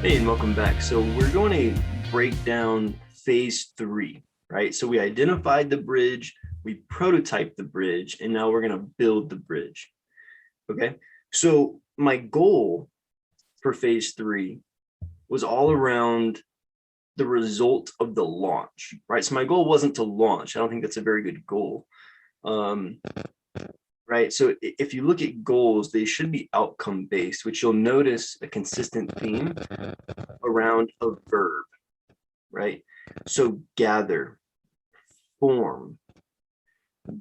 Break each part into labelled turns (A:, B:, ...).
A: Hey, and welcome back. So we're going to break down phase 3, right? So we identified the bridge, we prototyped the bridge, and now we're going to build the bridge. Okay. So my goal for phase 3 was all around the result of the launch, right? So my goal wasn't to launch. I don't think that's a very good goal. Right. So if you look at goals, they should be outcome based, which you'll notice a consistent theme around a verb, right? So gather, form,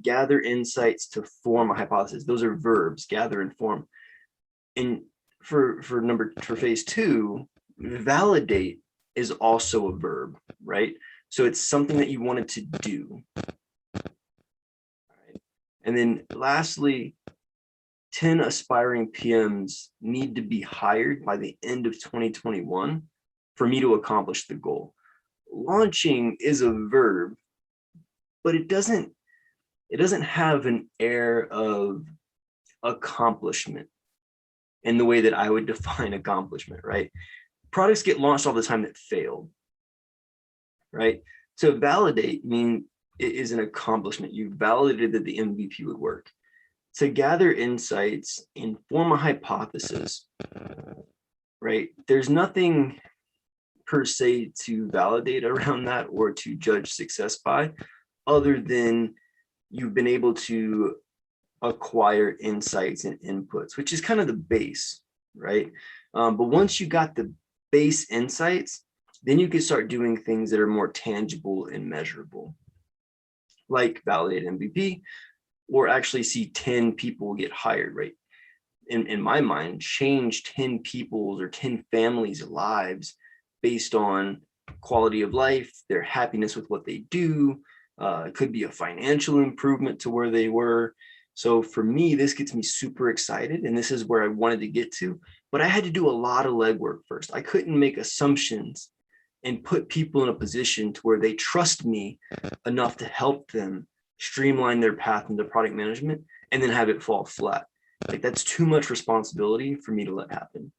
A: gather insights to form a hypothesis. Those are verbs, gather and form. And for phase 2, validate is also a verb, right? So it's something that you wanted to do. Right. And then lastly, 10 aspiring PMs need to be hired by the end of 2021 for me to accomplish the goal. Launching is a verb, but it doesn't have an air of accomplishment in the way that I would define accomplishment, right? Products get launched all the time that failed, right? To validate it is an accomplishment. You validated that the MVP would work. To gather insights and form a hypothesis, right? There's nothing per se to validate around that or to judge success by, other than you've been able to acquire insights and inputs, which is kind of the base, right? But once you got the base insights, then you can start doing things that are more tangible and measurable, like validate MVP, or actually see 10 people get hired, right? In my mind, change 10 people's or 10 families' lives based on quality of life, their happiness with what they do. It could be a financial improvement to where they were. So for me, this gets me super excited, and this is where I wanted to get to, but I had to do a lot of legwork first. I couldn't make assumptions and put people in a position to where they trust me enough to help them streamline their path into product management and then have it fall flat. Like, that's too much responsibility for me to let happen.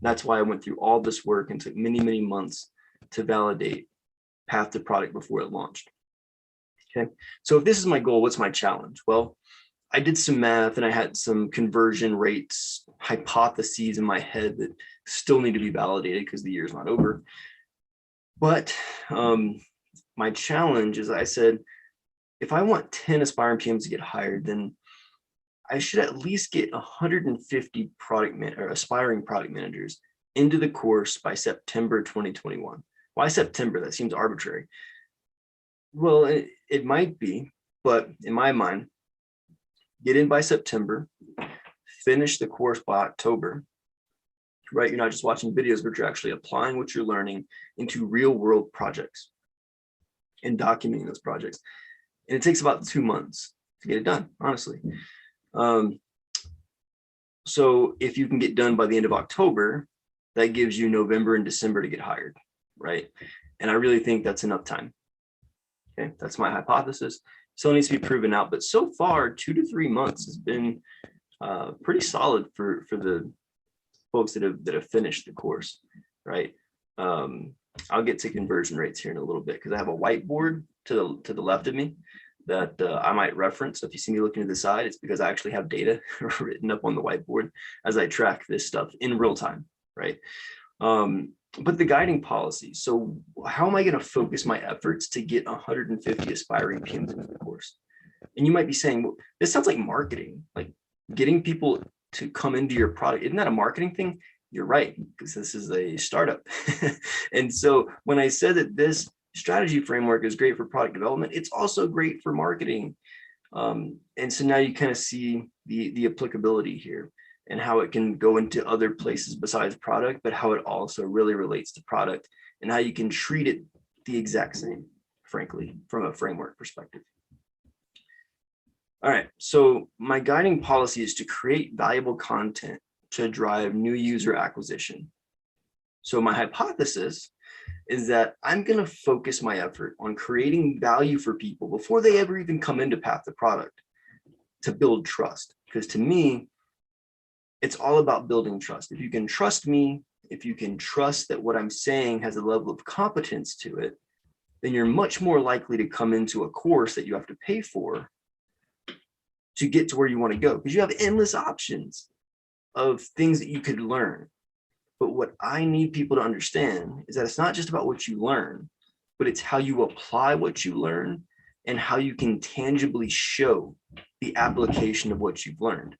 A: That's why I went through all this work and took many, many months to validate Path2Product before it launched. Okay, so if this is my goal, what's my challenge? Well, I did some math and I had some conversion rates, hypotheses in my head that still need to be validated because the year's not over. But my challenge is, I said, if I want 10 aspiring PMs to get hired, then I should at least get 150 aspiring product managers into the course by September 2021. Why September? That seems arbitrary. Well, it might be, but in my mind, get in by September, finish the course by October, right? You're not just watching videos, but you're actually applying what you're learning into real world projects and documenting those projects. And it takes about 2 months to get it done, honestly. So if you can get done by the end of October, that gives you November and December to get hired, right? And I really think that's enough time. Okay, that's my hypothesis. Still needs to be proven out, but so far 2 to 3 months has been pretty solid for the folks that have finished the course, right? I'll get to conversion rates here in a little bit because I have a whiteboard to the left of me that I might reference. So if you see me looking to the side, it's because I actually have data written up on the whiteboard as I track this stuff in real time, right? But the guiding policy. So how am I going to focus my efforts to get 150 aspiring PMs into the course? And you might be saying, well, this sounds like marketing, like getting people to come into your product. Isn't that a marketing thing? You're right, because this is a startup. And so when I said that this strategy framework is great for product development, it's also great for marketing. And so now you kind of see the applicability here and how it can go into other places besides product, but how it also really relates to product and how you can treat it the exact same, frankly, from a framework perspective. All right, so my guiding policy is to create valuable content to drive new user acquisition. So my hypothesis is that I'm going to focus my effort on creating value for people before they ever even come into Path2Product to build trust. Because to me, it's all about building trust. If you can trust me if you can trust that what I'm saying has a level of competence to it, then you're much more likely to come into a course that you have to pay for to get to where you want to go, because you have endless options of things that you could learn. But what I need people to understand is that it's not just about what you learn, but it's how you apply what you learn and how you can tangibly show the application of what you've learned,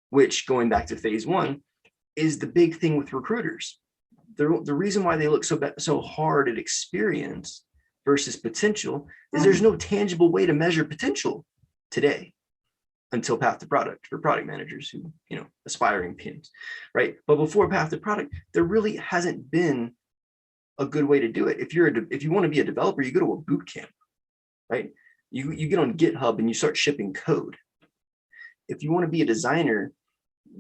A: which, going back to phase one, is the big thing with recruiters. The reason why they look so hard at experience versus potential is there's no tangible way to measure potential today until Path2Product for product managers who, aspiring PMs, right? But before Path2Product, there really hasn't been a good way to do it. If you want to be a developer, you go to a boot camp, right? You get on GitHub and you start shipping code. If you want to be a designer,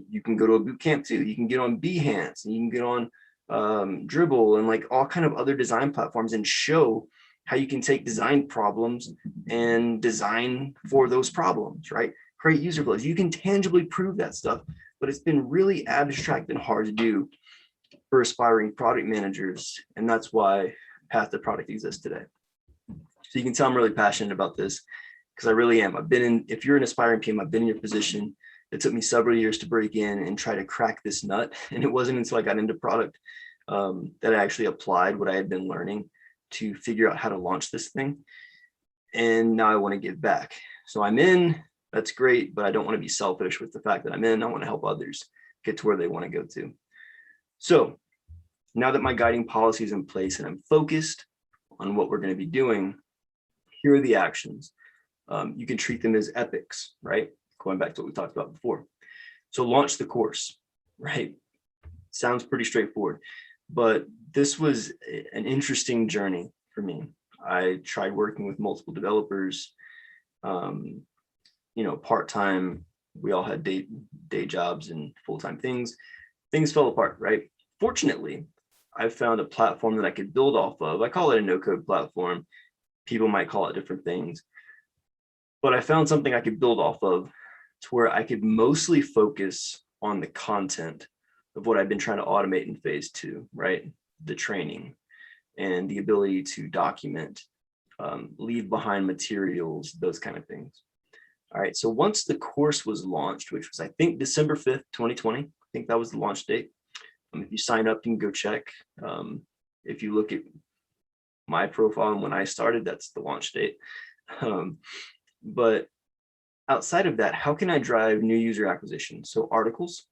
A: you can go to a boot camp too. You can get on Behance and you can get on Dribble and like all kind of other design platforms and show how you can take design problems and design for those problems, right? Create user flows. You can tangibly prove that stuff, but it's been really abstract and hard to do for aspiring product managers. And that's why Path2Product exists today. So you can tell I'm really passionate about this because I really am. If you're an aspiring PM, I've been in your position. It took me several years to break in and try to crack this nut. And it wasn't until I got into product that I actually applied what I had been learning to figure out how to launch this thing. And now I want to give back. So I'm in, that's great, but I don't want to be selfish with the fact that I'm in. I want to help others get to where they want to go to. So now that my guiding policy is in place and I'm focused on what we're going to be doing, here are the actions. You can treat them as epics, right? Going back to what we talked about before. So launch the course, right? Sounds pretty straightforward, but this was an interesting journey for me. I tried working with multiple developers, part-time. We all had day jobs and full-time things. Things fell apart, right? Fortunately, I found a platform that I could build off of. I call it a no-code platform. People might call it different things, but I found something I could build off of to where I could mostly focus on the content of what I've been trying to automate in phase two, right? The training and the ability to document, leave behind materials, those kind of things. All right, so once the course was launched, which was, I think, December 5th, 2020, I think that was the launch date. If you sign up, you can go check. If you look at my profile and when I started, that's the launch date. But outside of that, how can I drive new user acquisition? So articles,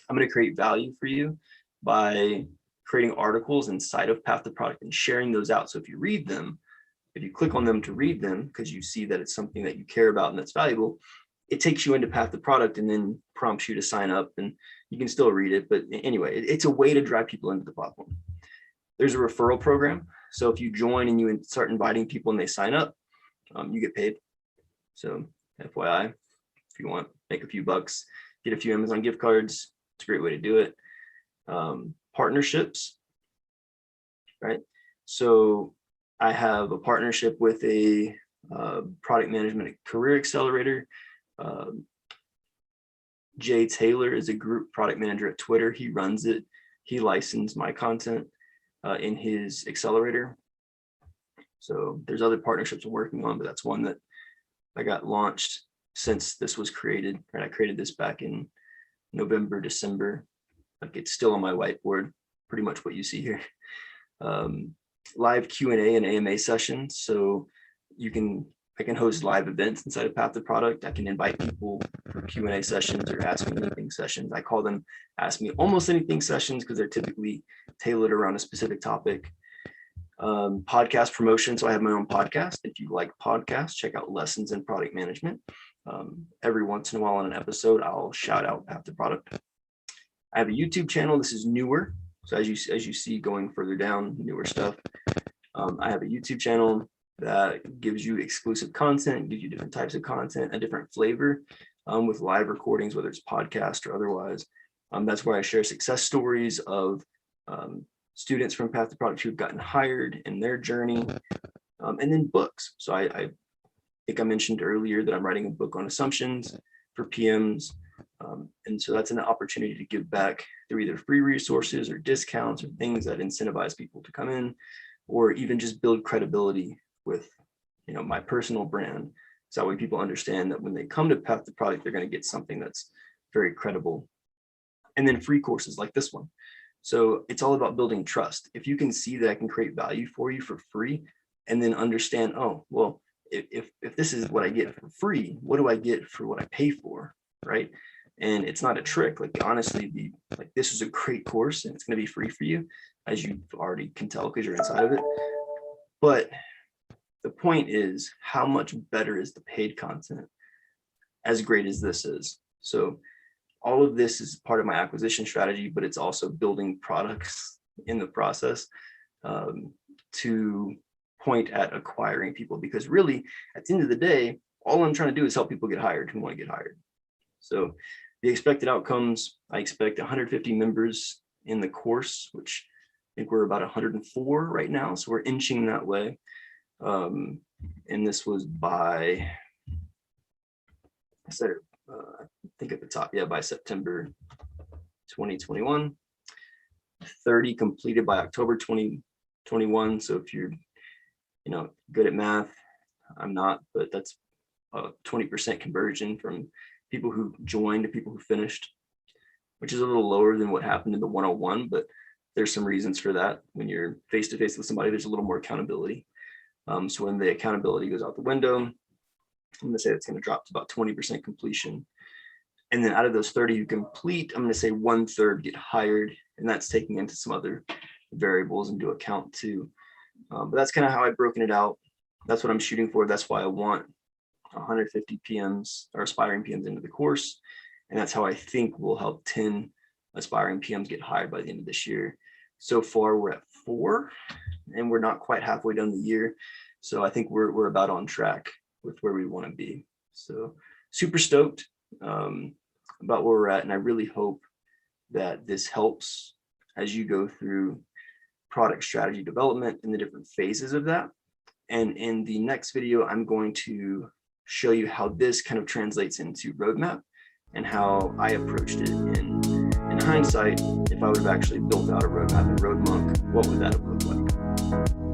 A: I'm going to create value for you by creating articles inside of Path2Product and sharing those out. So if you read them, if you click on them to read them, because you see that it's something that you care about and that's valuable, it takes you into Path2Product and then prompts you to sign up, and you can still read it. But anyway, it's a way to drive people into the platform. There's a referral program. So if you join and you start inviting people and they sign up, you get paid. So FYI, if you want, make a few bucks, get a few Amazon gift cards. It's a great way to do it. Partnerships, right? So I have a partnership with a product management career accelerator. Jay Taylor is a group product manager at Twitter. He runs it. He licensed my content in his accelerator. So there's other partnerships I'm working on, but that's one that I got launched since this was created. And I created this back in November, December. Like, it's still on my whiteboard, pretty much what you see here. Live Q&A and AMA sessions. So I can host live events inside of Path2Product. I can invite people for Q&A sessions or ask me anything sessions. I call them ask me almost anything sessions because they're typically tailored around a specific topic. Podcast promotion. So I have my own podcast. If you like podcasts, check out Lessons in Product Management. Every once in a while on an episode, I'll shout out Path2Product. I have a YouTube channel. This is newer. So as you see going further down, newer stuff. I have a YouTube channel that gives you exclusive content, gives you different types of content, a different flavor with live recordings, whether it's podcast or otherwise. That's where I share success stories of students from Path2Product who've gotten hired in their journey, and then books. So I think I mentioned earlier that I'm writing a book on assumptions for PMs. And so that's an opportunity to give back through either free resources or discounts or things that incentivize people to come in, or even just build credibility with, my personal brand. So that way people understand that when they come to Path2Product, they're going to get something that's very credible. And then free courses like this one. So it's all about building trust. If you can see that I can create value for you for free, and then understand, oh, well, if this is what I get for free, what do I get for what I pay for, right? And it's not a trick. Like, honestly, this is a great course and it's going to be free for you, as you already can tell because you're inside of it. But the point is, how much better is the paid content as great as this is? So all of this is part of my acquisition strategy, but it's also building products in the process to point at acquiring people, because really at the end of the day, all I'm trying to do is help people get hired who want to get hired. So the expected outcomes, I expect 150 members in the course, which I think we're about 104 right now. So we're inching that way. And this was by, I said, I think at the top, yeah, by September 2021, 30 completed by October 2021. So if you're, good at math, I'm not, but that's a 20% conversion from people who joined to people who finished, which is a little lower than what happened in the 101, but there's some reasons for that. When you're face to face with somebody, there's a little more accountability. So when the accountability goes out the window, I'm going to say it's going to drop to about 20% completion. And then out of those 30 who complete, I'm going to say 1/3 get hired, and that's taking into some other variables into account too. But that's kind of how I've broken it out. That's what I'm shooting for. That's why I want 150 PMs or aspiring PMs into the course. And that's how I think we'll help 10 aspiring PMs get hired by the end of this year. So far, we're at 4, and we're not quite halfway done the year. So I think we're about on track with where we want to be. So super stoked about where we're at. And I really hope that this helps as you go through product strategy development and the different phases of that. And in the next video, I'm going to show you how this kind of translates into roadmap and how I approached it in hindsight. If I would have actually built out a roadmap in RoadMonk, what would that have looked like?